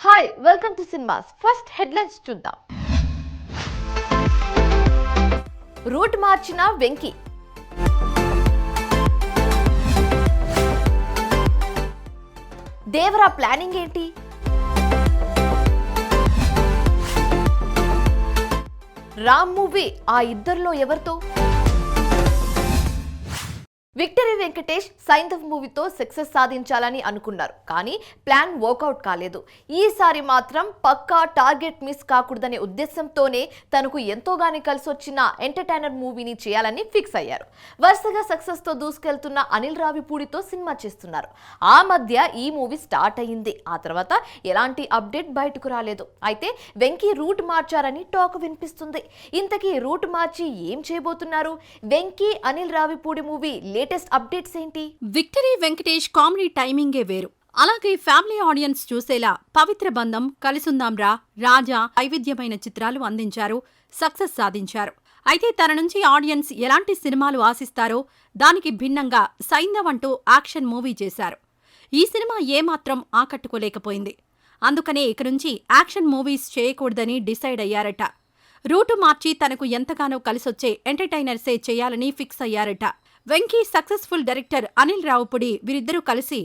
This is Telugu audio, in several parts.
Hi welcome to cinemas. First headlines చూద్దాం. రూట్ మార్చిన వెంకీ. దేవరా ప్లానింగ్ ఏంటి? రామ్ మూవీ ఆ ఇద్దరిలో ఎవరితో? విక్టరీ వెంకటేష్ సైంధవ్ మూవీతో సక్సెస్ సాధించాలని అనుకున్నారు, కానీ ప్లాన్ వర్కౌట్ కాలేదు. ఈసారి మాత్రం పక్కా టార్గెట్ మిస్ కాకూడదనే ఉద్దేశంతోనే తనకు ఎంతోగాని కలిసొచ్చిన ఎంటర్టైనర్ మూవీని చేయాలని ఫిక్స్ అయ్యారు. వరుసగా సక్సెస్ తో దూసుకెళ్తున్న అనిల్ రావిపూడితో సినిమా చేస్తున్నారు. ఆ మధ్య ఈ మూవీ స్టార్ట్ అయ్యింది. ఆ తర్వాత ఎలాంటి అప్డేట్ బయటకు రాలేదు. అయితే వెంకీ రూట్ మార్చారని టాక్ వినిపిస్తుంది. ఇంతకీ రూట్ మార్చి ఏం చేయబోతున్నారు? Venky Anil Ravipudi movie latest updates ఏంటి? విక్టరీ వెంకటేష్ కామెడీ టైమింగే వేరు. అలాగే ఫ్యామిలీ ఆడియన్స్ చూసేలా పవిత్ర బంధం, కలిసుందాంరా, రాజా వైవిధ్యమైన చిత్రాలు అందించారు, సక్సెస్ సాధించారు. అయితే తన నుంచి ఆడియన్స్ ఎలాంటి సినిమాలు ఆశిస్తారో దానికి భిన్నంగా సైంధవ్ అంటూ యాక్షన్ మూవీ చేశారు. ఈ సినిమా ఏమాత్రం ఆకట్టుకోలేకపోయింది. అందుకనే ఇక నుంచి యాక్షన్ మూవీస్ చేయకూడదని డిసైడ్ అయ్యారట. రూటు మార్చి తనకు ఎంతగానో కలిసొచ్చే ఎంటర్టైనర్సే చేయాలని ఫిక్స్ అయ్యారట. వెంకీ సక్సెస్ఫుల్ డైరెక్టర్ అనిల్ రావిపూడి వీరిద్దరూ కలిసి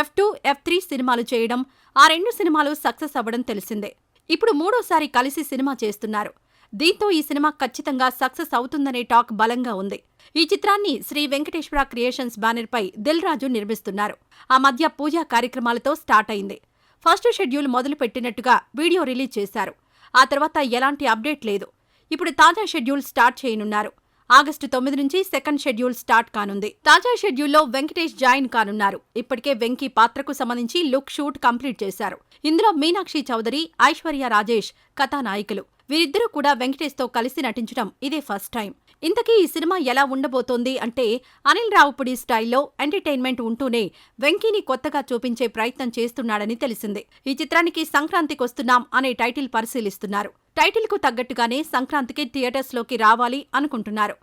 F2, F3 సినిమాలు చేయడం, ఆ 2 సినిమాలు సక్సెస్ అవ్వడం తెలిసిందే. ఇప్పుడు మూడోసారి కలిసి సినిమా చేస్తున్నారు. దీంతో ఈ సినిమా ఖచ్చితంగా సక్సెస్ అవుతుందనే టాక్ బలంగా ఉంది. ఈ చిత్రాన్ని శ్రీ వెంకటేశ్వర క్రియేషన్స్ బ్యానర్ పై దిల్ రాజు నిర్మిస్తున్నారు. ఆ మధ్య పూజా కార్యక్రమాలతో స్టార్ట్ అయింది. ఫస్ట్ షెడ్యూల్ మొదలు పెట్టినట్టుగా వీడియో రిలీజ్ చేశారు. ఆ తర్వాత ఎలాంటి అప్డేట్ లేదు. ఇప్పుడు తాజా షెడ్యూల్ స్టార్ట్ చేయనున్నారు. ఆగస్టు 9 నుంచి సెకండ్ షెడ్యూల్ స్టార్ట్ కానుంది. తాజా షెడ్యూల్లో వెంకటేష్ జాయిన్ కానున్నారు. ఇప్పటికే వెంకీ పాత్రకు సంబంధించి లుక్ షూట్ కంప్లీట్ చేశారు. ఇందులో మీనాక్షి చౌదరి, ఐశ్వర్య రాజేష్ కథానాయకులు. వీరిద్దరూ కూడా వెంకటేష్తో కలిసి నటించడం ఇదే ఫస్ట్ టైం. ఇంతకీ ఈ సినిమా ఎలా ఉండబోతోంది అంటే, అనిల్ రావిపూడి స్టైల్లో ఎంటర్టైన్మెంట్ ఉంటూనే వెంకీని కొత్తగా చూపించే ప్రయత్నం చేస్తున్నాడని తెలిసింది. ఈ చిత్రానికి సంక్రాంతికొస్తున్నాం అనే టైటిల్ పరిశీలిస్తున్నారు. టైటిల్కు తగ్గట్టుగానే సంక్రాంతికి థియేటర్స్లోకి రావాలి అనుకుంటున్నారు.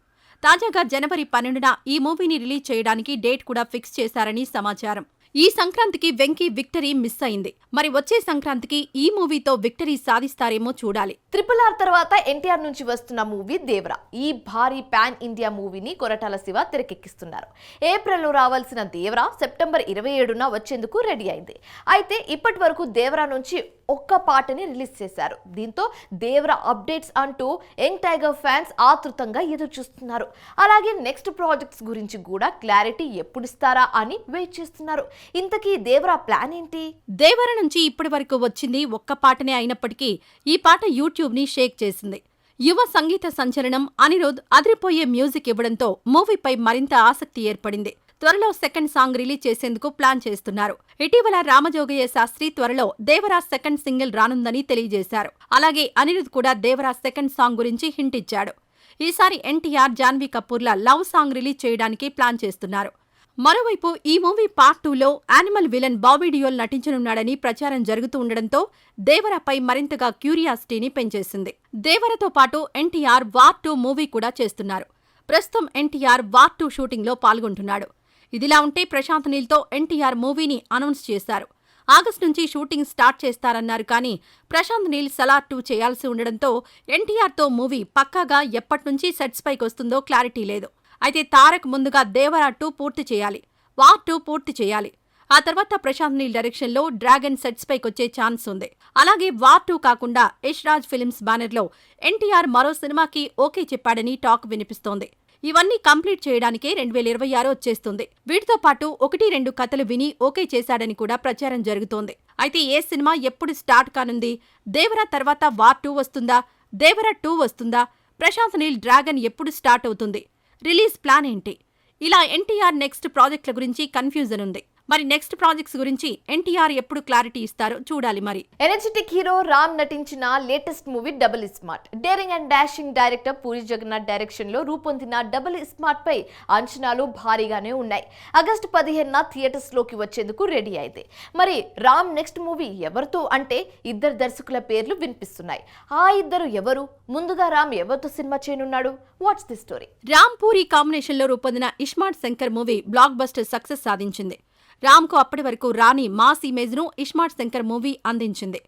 తాజాగా జనవరి 12న ఈ మూవీని రిలీజ్ చేయడానికి డేట్ కూడా ఫిక్స్ చేశారని సమాచారం. ఈ సంక్రాంతికి వెంకీ విక్టరీ మిస్ అయింది. మరి వచ్చే సంక్రాంతికి ఈ మూవీతో విక్టరీ సాధిస్తారేమో చూడాలి. RRR తర్వాత ఎన్టీఆర్ నుంచి వస్తున్న మూవీ దేవరా. ఈ భారీ పాన్ ఇండియా మూవీని కొరటాల శివ తెరకెక్కిస్తున్నారు. ఏప్రిల్లో రావాల్సిన దేవరా సెప్టెంబర్ 27న వచ్చేందుకు రెడీ అయింది. అయితే ఇప్పటి వరకు దేవరా నుంచి ఒక్క పాటని రిలీజ్ చేశారు. దీంతో దేవరా అప్డేట్స్ అంటూ యంగ్ టైగర్ ఫ్యాన్స్ ఆతృతంగా ఎదురు చూస్తున్నారు. అలాగే నెక్స్ట్ ప్రాజెక్ట్స్ గురించి కూడా క్లారిటీ ఎప్పుడిస్తారా అని వెయిట్ చేస్తున్నారు. ఇంతకీ దేవరా ప్లాన్ ఏంటి? దేవరా నుంచి ఇప్పటి వరకు వచ్చింది ఒక్క పాటనే అయినప్పటికీ ఈ పాట యూట్యూబ్ ని షేక్ చేసింది. యువ సంగీత సంచలనం అనిరుద్ అదిరిపోయే మ్యూజిక్ ఇవ్వడంతో మూవీపై మరింత ఆసక్తి ఏర్పడింది. త్వరలో సెకండ్ సాంగ్ రిలీజ్ చేసేందుకు ప్లాన్ చేస్తున్నారు. ఇటీవల రామజోగయ్య శాస్త్రి త్వరలో దేవరా సెకండ్ సింగిల్ రానుందని తెలియజేశారు. అలాగే అనిరుద్ కూడా దేవరా సెకండ్ సాంగ్ గురించి హింట్ ఇచ్చాడు. ఈసారి ఎన్టీఆర్, జాన్వీ కపూర్ల లవ్ సాంగ్ రిలీజ్ చేయడానికి ప్లాన్ చేస్తున్నారు. మరోవైపు ఈ మూవీ పార్ట్ 2లో యానిమల్ విలన్ బాబీ డియోల్ నటించనున్నాడని ప్రచారం జరుగుతూ ఉండడంతో దేవరాపై మరింతగా క్యూరియాసిటీని పెంచేసింది. దేవరతో పాటు ఎన్టీఆర్ వార్ 2 మూవీ కూడా చేస్తున్నారు. ప్రస్తుతం ఎన్టీఆర్ వార్ 2 షూటింగ్లో పాల్గొంటున్నాడు. ఇదిలా ఉంటే ప్రశాంత్ నీల్తో ఎన్టీఆర్ మూవీని అనౌన్స్ చేశారు. ఆగస్టు నుంచి షూటింగ్ స్టార్ట్ చేస్తారన్నారు. కానీ ప్రశాంత్ నీల్ సలార్ 2 చేయాల్సి ఉండడంతో ఎన్టీఆర్తో మూవీ పక్కాగా ఎప్పట్నుంచి సెట్స్ పైకొస్తుందో క్లారిటీ లేదు. అయితే తారక్ ముందుగా దేవరా 2 పూర్తి చేయాలి, వార్ 2 పూర్తి చేయాలి. ఆ తర్వాత ప్రశాంత్ నీల్ డైరెక్షన్లో డ్రాగన్ సెట్స్ పైకొచ్చే ఛాన్స్ ఉంది. అలాగే వార్ 2 కాకుండా యష్ రాజ్ ఫిల్మ్స్ బ్యానర్లో ఎన్టీఆర్ మరో సినిమాకి ఓకే చెప్పాడని టాక్ వినిపిస్తోంది. ఇవన్నీ కంప్లీట్ చేయడానికే 2026 వచ్చేస్తుంది. వీటితో పాటు 1-2 కథలు విని ఓకే చేశాడని కూడా ప్రచారం జరుగుతోంది. అయితే ఏ సినిమా ఎప్పుడు స్టార్ట్ కానుంది? దేవరా తర్వాత వార్ 2 వస్తుందా? దేవరా 2 వస్తుందా? ప్రశాంత్ నీల్ డ్రాగన్ ఎప్పుడు స్టార్ట్ అవుతుంది? రిలీజ్ ప్లాన్ ఏంటి? ఇలా ఎన్టీఆర్ నెక్స్ట్ ప్రాజెక్టుల గురించి కన్ఫ్యూజన్ ఉంది. మరి నెక్స్ట్ ప్రాజెక్ట్స్ గురించి ఎన్టీఆర్ ఎప్పుడు క్లారిటీ ఇస్తారో చూడాలి. మరి ఎనర్జెటిక్ హీరో రామ్ నటించిన latest movie Double Smart. Daring and dashing director Puri Jagannath direction లో రూపొందిన డబుల్ స్మార్ట్ పై అంచనాలు భారీగానే ఉన్నాయి. ఆగస్టు 15న థియేటర్స్ లోకి వచ్చేందుకు రెడీ అయింది. మరి రామ్ నెక్స్ట్ మూవీ ఎవరితో అంటే ఇద్దరు దర్శకుల పేర్లు వినిపిస్తున్నాయి. ఆ ఇద్దరు ఎవరు? ముందుగా రామ్ ఎవరితో సినిమా చేయనున్నాడు? What's the story? Ram Puri combination లో రూపొందిన iSmart Shankar movie blockbuster success సాధించింది. రామ్కు అప్పటి వరకు రాని మాస్ ఇమేజ్ ను ఇస్మార్ట్ శంకర్ మూవీ అందించింది.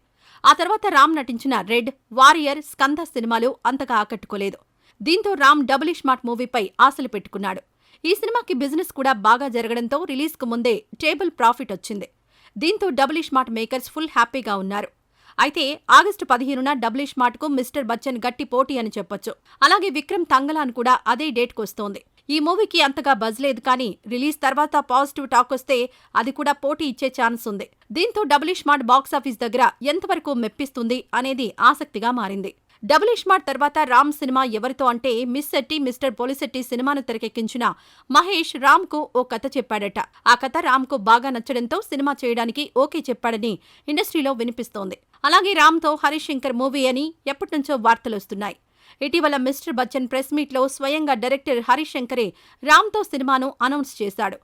ఆ తర్వాత రామ్ నటించిన రెడ్, వారియర్, స్కంద సినిమాలు అంతగా ఆకట్టుకోలేదు. దీంతో రామ్ డబుల్ స్మార్ట్ మూవీపై ఆశలు పెట్టుకున్నాడు. ఈ సినిమాకి బిజినెస్ కూడా బాగా జరగడంతో రిలీజ్కు ముందే టేబుల్ ప్రాఫిట్ వచ్చింది. దీంతో డబుల్ స్మార్ట్ మేకర్స్ ఫుల్ హ్యాపీగా ఉన్నారు. అయితే ఆగస్టు 15న డబుల్ స్మార్ట్కు మిస్టర్ బచ్చన్ గట్టి పోటీ అని చెప్పొచ్చు. అలాగే విక్రమ్ తంగలాన్ కూడా అదే డేట్కొస్తోంది. ఈ మూవీకి అంతగా బజ్ లేదు కానీ రిలీజ్ తర్వాత పాజిటివ్ టాక్ వస్తే అది కూడా పోటీ ఇచ్చే ఛాన్స్ ఉంది. దీంతో డబుల్ స్మార్ట్ బాక్సాఫీస్ దగ్గర ఎంతవరకు మెప్పిస్తుంది అనేది ఆసక్తిగా మారింది. డబుల్ స్మార్ట్ తర్వాత రామ్ సినిమా ఎవరితో అంటే మిస్ శెట్టి, మిస్టర్ పోలిశెట్టి సినిమాను తెరకెక్కించిన మహేష్ రామ్కు ఓ కథ చెప్పాడట. ఆ కథ రామ్కు బాగా నచ్చడంతో సినిమా చేయడానికి ఓకే చెప్పాడని ఇండస్ట్రీలో వినిపిస్తోంది. అలాగే రామ్తో హరీష్ శంకర్ మూవీ అని ఎప్పటినుంచో వార్తలొస్తున్నాయి. ఇటీవల మిస్టర్ బచ్చన్ ప్రెస్ మీట్లో స్వయంగా డైరెక్టర్ హరీష్ శంకరే రామ్తో సినిమాను అనౌన్స్ చేశాడు.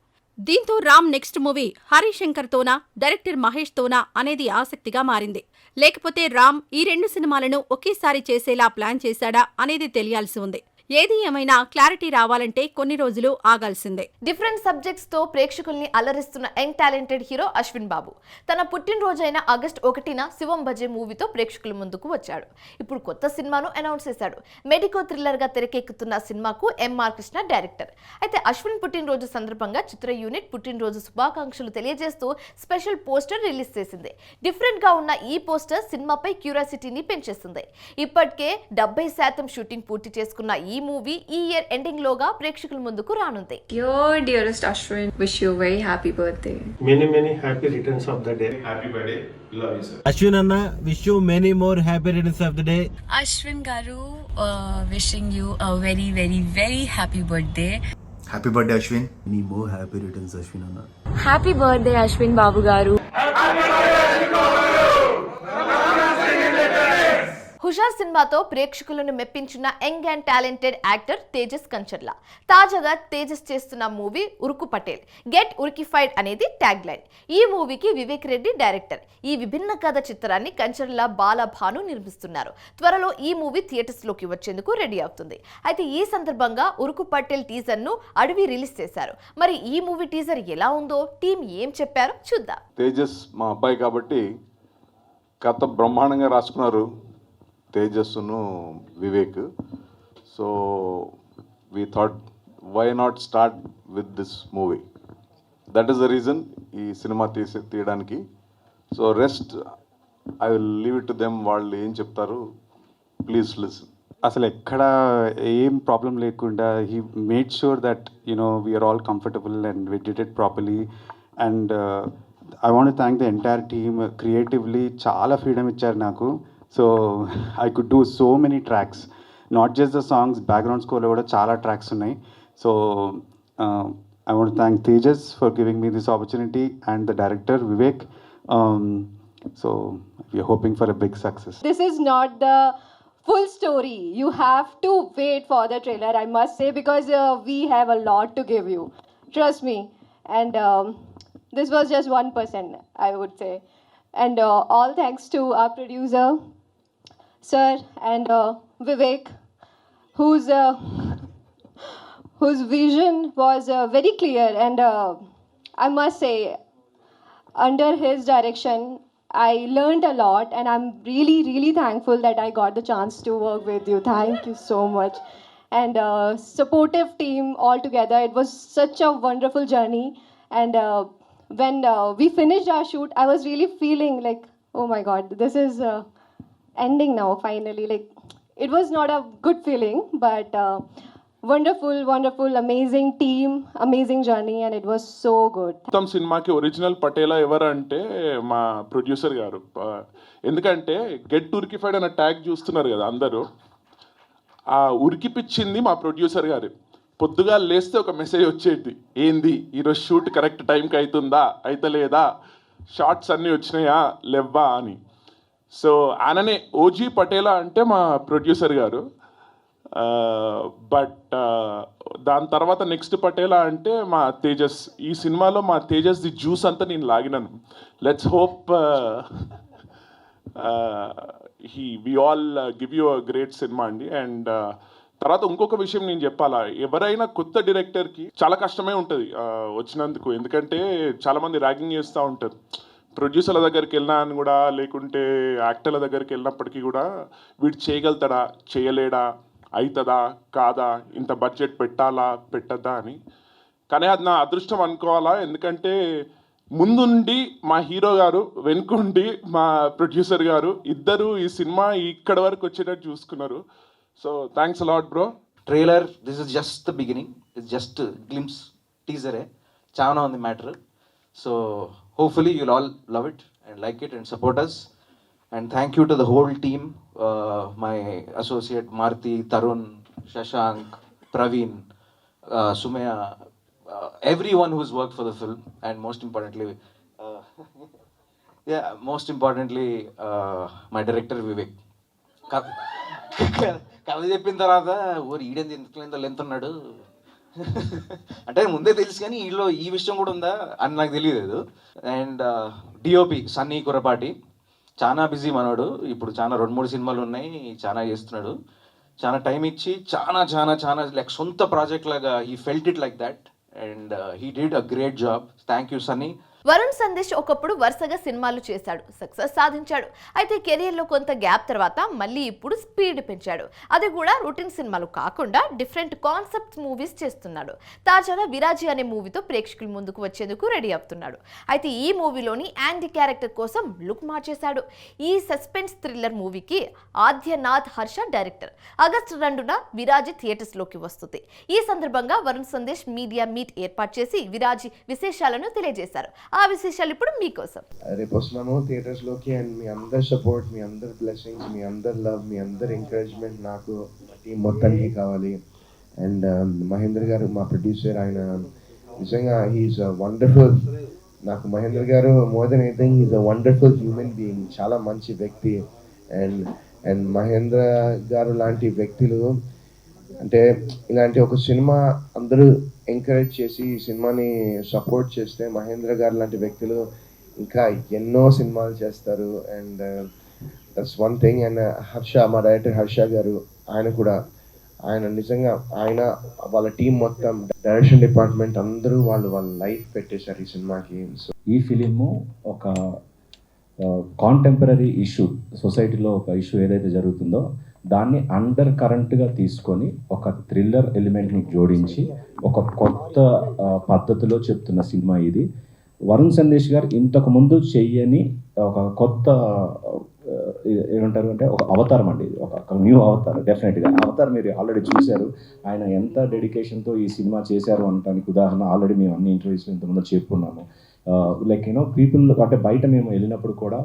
దీంతో రామ్ నెక్స్ట్ మూవీ హరీష్ శంకర్తోనా, డైరెక్టర్ మహేష్తోనా అనేది ఆసక్తిగా మారింది. లేకపోతే రామ్ ఈ 2 సినిమాలను ఒకేసారి చేసేలా ప్లాన్ చేశాడా అనేది తెలియాల్సి ఉంది. ఏది ఏమైనా క్లారిటీ రావాలంటే కొన్ని రోజులు ఆగాల్సిందే. డిఫరెంట్ సబ్జెక్ట్స్ తో ప్రేక్షకుల్ని అలరిస్తున్న యంగ్ టాలెంటెడ్ హీరో అశ్విన్ బాబు తన పుట్టినరోజైన ఆగస్టు 1న శివం బజే మూవీతో ప్రేక్షకుల ముందుకు వచ్చాడు. ఇప్పుడు కొత్త సినిమాను అనౌన్స్ చేశాడు. మెడికో థ్రిల్లర్ గా తెరకెక్కుతున్న సినిమాకు ఎంఆర్ కృష్ణ డైరెక్టర్. అయితే అశ్విన్ పుట్టినరోజు సందర్భంగా చిత్ర యూనిట్ పుట్టినరోజు శుభాకాంక్షలు తెలియజేస్తూ స్పెషల్ పోస్టర్ రిలీజ్ చేసింది. డిఫరెంట్ గా ఉన్న ఈ పోస్టర్ సినిమాపై క్యూరియాసిటీని పెంచేస్తుంది. ఇప్పటికే 70% షూటింగ్ పూర్తి చేసుకున్న ఈ మూవీ ఈ ఇయర్ ఎండింగ్ లోగా ప్రేక్షకుల ముందుకు రానుంది. Dear dearest Ashwin, wish you a very happy birthday. Many happy returns of the day. Happy birthday. Love you, sir. Ashwin Anna, wish you many more happy returns of the day. Ashwin Garu, wishing you a very happy birthday. Happy birthday, Ashwin. Many more happy returns, Ashwin Anna. Happy birthday, Ashwin Babu Garu. Hushaaru సినిమాతో ప్రేక్షకులను మెప్పించిన young and talented actor Tejas Kancharla. తాజాగా తేజస్ చేస్తున్న మూవీ ఉరుకు పటేల్ గెట్ ఉరికిఫైడ్ అనేది ట్యాగ్ లైన్. ఈ మూవీకి వివేక్ రెడ్డి డైరెక్టర్. ఈ విభిన్న కథ చిత్రాన్ని కంచర్ల బాలభాను నిర్మిస్తున్నారు. త్వరలో ఈ మూవీ థియేటర్స్ లోకి వచ్చేందుకు రెడీ అవుతుంది. అయితే ఈ సందర్భంగా ఉరుకు పటేల్ టీజర్ ను అడవి రిలీజ్ చేశారు. మరి ఈ మూవీ టీజర్ ఎలా ఉందో టీం ఏం చెప్పారో చూద్దాం. తేజస్ మా అబ్బాయి కాబట్టి కథ బ్రహ్మాండంగా రాసుకున్నారు తేజస్సును Vivek. So we thought why not start with this movie. That is the reason ఈ సినిమా తీయడానికి. So rest I will leave it to them. వాళ్ళు ఏం చెప్తారు ప్లీజ్ లిసన్. అసలు ఎక్కడ ఏం ప్రాబ్లం లేకుండా he made sure that we're all comfortable and we did it properly. And I want thank the entire team. Creatively చాలా ఫ్రీడమ్ ఇచ్చారు నాకు. So I could do so many tracks, not just the songs, background స్కోర్లో కూడా చాలా ట్రాక్స్ ఉన్నాయి. So I want thank Tejas for giving me this opportunity and the director Vivek. So we're hoping for a big success. This is not the full story. You have to wait for the trailer, I must say, because we have a lot to give you. Trust me. And this was just 1%, I would say. And all thanks to our producer, Sir, and Vivek, whose vision was very clear. And I must say, under his direction, I learned a lot, and I'm really thankful that I got the chance to work with you. Thank you so much. And supportive team all together. It was such a wonderful journey. And when we finished our shoot, I was really feeling like, oh my God, this is ending now finally. Like, it was not a good feeling, but wonderful, amazing team, amazing journey, and it was so good. మొత్తం సినిమాకి ఒరిజినల్ పటేలా ఎవరంటే మా ప్రొడ్యూసర్ గారు. ఎందుకంటే గెట్ ఉరికిఫైడ్ అన్న ట్యాగ్ చూస్తున్నారు కదా అందరూ, ఆ ఉరికిపిచ్చింది మా ప్రొడ్యూసర్ గారు. పొద్దుగా లేస్తే ఒక మెసేజ్ వచ్చేది, ఏంది ఈరోజు షూట్ కరెక్ట్ టైంకి అవుతుందా అయితలేదా, షార్ట్స్ అన్నీ వచ్చినాయా లేవ్వా అని. సో ఆయననే ఓజీ పటేలా అంటే మా ప్రొడ్యూసర్ గారు. బట్ దాని తర్వాత నెక్స్ట్ పటేలా అంటే మా తేజస్. ఈ సినిమాలో మా తేజస్ ది జ్యూస్ అంతా నేను లాగినాను. Let's hope we all give you a great cinema అండి. అండ్ తర్వాత ఇంకొక విషయం నేను చెప్పాలా, ఎవరైనా కొత్త డైరెక్టర్కి చాలా కష్టమే ఉంటుంది వచ్చినందుకు. ఎందుకంటే చాలామంది ర్యాగింగ్ చేస్తూ ఉంటారు. ప్రొడ్యూసర్ల దగ్గరికి వెళ్ళినా అని కూడా, లేకుంటే యాక్టర్ల దగ్గరికి వెళ్ళినప్పటికీ కూడా వీడు చేయగలుగుతాడా, చేయలేడా, అవుతుందా కాదా, ఇంత బడ్జెట్ పెట్టాలా పెట్టద్దా అని. కానీ అది నా అదృష్టం అనుకోవాలా, ఎందుకంటే ముందుండి మా హీరో గారు, వెనుకుండి మా ప్రొడ్యూసర్ గారు ఇద్దరు ఈ సినిమా ఇక్కడ వరకు వచ్చేటట్టు చూసుకున్నారు. So thanks a lot bro. Trailer, this is just the beginning, it's just glimpse, టీజరే, చాలా ఉంది matter. So hopefully you'll all love it and like it and support us. And thank you to the whole team, my associate Maruthi, Tarun, Shashank, Praveen, Sumaya, everyone who's worked for the film, and most importantly my director Vivek. కథ చెప్పిన తర్వాత ఓరి ఈడేంది ఇంత లెంత్ ఉన్నాడు అంటే ముందే తెలుసు, కానీ వీళ్ళు ఈ విషయం కూడా ఉందా అని నాకు తెలియలేదు. అండ్ డిఓపి సన్నీ కురపాటి, చాలా బిజీ మనోడు, ఇప్పుడు చాలా 2-3 సినిమాలు ఉన్నాయి, చాలా చేస్తున్నాడు. చాలా టైం ఇచ్చి చాలా చాలా చాలా లైక్ సొంత ప్రాజెక్ట్ లాగా he felt it like that. And he did a great job. Thank you, Sunny. Varun Sandesh ఒకప్పుడు వరుసగా సినిమాలు చేశాడు, సక్సెస్ సాధించాడు. అయితే కెరీర్లో కొంత గ్యాప్ తర్వాత మళ్ళీ ఇప్పుడు స్పీడ్ పెంచాడు. అది కూడా రొటీన్ సినిమాలు కాకుండా డిఫరెంట్ కాన్సెప్ట్ మూవీస్ చేస్తున్నాడు. తాజాగా విరాజీ అనే మూవీతో ప్రేక్షకుల ముందుకు వచ్చేందుకు రెడీ అవుతున్నాడు. అయితే ఈ మూవీలోని యాంటీ క్యారెక్టర్ కోసం లుక్ మార్చేశాడు. ఈ సస్పెన్స్ థ్రిల్లర్ మూవీకి ఆద్యనాథ్ హర్ష డైరెక్టర్. ఆగస్టు 2న విరాజీ థియేటర్స్లోకి వస్తుంది. ఈ సందర్భంగా వరుణ్ సందేశ్ మీడియా మీట్ ఏర్పాటు చేసి విరాజీ విశేషాలను తెలియజేశారు. ఆ విశేషాలు ఇప్పుడు మీకోసం. రేపు వస్తున్నాము థియేటర్స్లోకి. అండ్ మీ అందరి సపోర్ట్, మీ అందరి బ్లెస్సింగ్స్, మీ అందరి లవ్, మీ అందరి ఎంకరేజ్మెంట్ నాకు టీం మొత్తానికి కావాలి. అండ్ మహేంద్ర గారు మా ప్రొడ్యూసర్, ఆయన నిజంగా హీఈస్ వండర్ఫుల్. నాకు Mahendra garu more than anything he's a wonderful human being, చాలా మంచి వ్యక్తి. అండ్ మహేంద్ర గారు లాంటి వ్యక్తులు అంటే ఇలాంటి ఒక సినిమా అందరూ ఎంకరేజ్ చేసి ఈ సినిమాని సపోర్ట్ చేస్తే మహేంద్ర గారు లాంటి వ్యక్తులు ఇంకా ఎన్నో సినిమాలు చేస్తారు. And that's one thing. And Harsha, మా డైరెక్టర్ హర్ష గారు, ఆయన నిజంగా ఆయన వాళ్ళ టీం మొత్తం, డైరెక్షన్ డిపార్ట్మెంట్ అందరూ వాళ్ళ లైఫ్ పెట్టేశారు ఈ సినిమాకి. సో ఈ ఫిలిము ఒక కాంటెంపరీ ఇష్యూ, సొసైటీలో ఒక ఇష్యూ ఏదైతే జరుగుతుందో దాన్ని అండర్ కరెంట్గా తీసుకొని ఒక థ్రిల్లర్ ఎలిమెంట్ని జోడించి ఒక కొత్త పద్ధతిలో చెప్తున్న సినిమా ఇది. వరుణ్ సందేశ్ గారు ఇంతకు ముందు చెయ్యని ఒక కొత్త ఏమంటారు అంటే ఒక అవతారం అండి, ఇది ఒక న్యూ అవతారం. డెఫినెట్గా అవతారం మీరు ఆల్రెడీ చూశారు. ఆయన ఎంత డెడికేషన్తో ఈ సినిమా చేశారు అనడానికి ఉదాహరణ ఆల్రెడీ మేము అన్ని ఇంటర్వ్యూస్లో ఇంతకుముందు చెప్పుకున్నాము. లైక్ యూనో పీపుల్ అంటే బయట మేము వెళ్ళినప్పుడు కూడా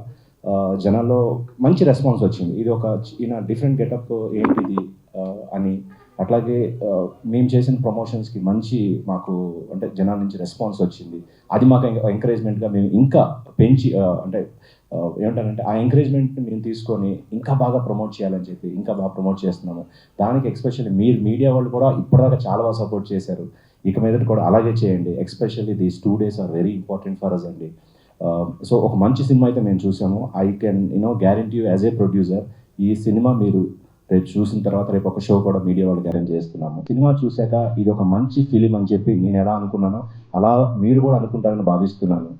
జనాల్లో మంచి రెస్పాన్స్ వచ్చింది. ఇది ఒక డిఫరెంట్ గెటప్ ఏంటిది అని. అట్లాగే మేము చేసిన ప్రమోషన్స్కి మంచి మాకు అంటే జనాల నుంచి రెస్పాన్స్ వచ్చింది. అది మాకు ఎంకరేజ్మెంట్గా మేము ఇంకా పెంచి అంటే ఏమంటారంటే ఆ ఎంకరేజ్మెంట్ని మేము తీసుకొని ఇంకా బాగా ప్రమోట్ చేయాలని చెప్పి ఇంకా బాగా ప్రమోట్ చేస్తున్నాము. దానికి ఎస్పెషల్లీ మీరు మీడియా వాళ్ళు కూడా ఇప్పటిదాకా చాలా బాగా సపోర్ట్ చేశారు. ఇక మీద కూడా అలాగే చేయండి. Especially these 2 days are very important for us అండి. సో ఒక మంచి సినిమా అయితే మేము చూసాము. I can guarantee you as a producer, ఈ సినిమా మీరు రేపు చూసిన తర్వాత రేపు ఒక షో కూడా మీడియా వాళ్ళు గ్యారెంటీ చేస్తున్నాము. సినిమా చూశాక ఇది ఒక మంచి ఫిలిం అని చెప్పి నేను ఎలా అనుకున్నానో అలా మీరు కూడా అనుకుంటారని భావిస్తున్నాను.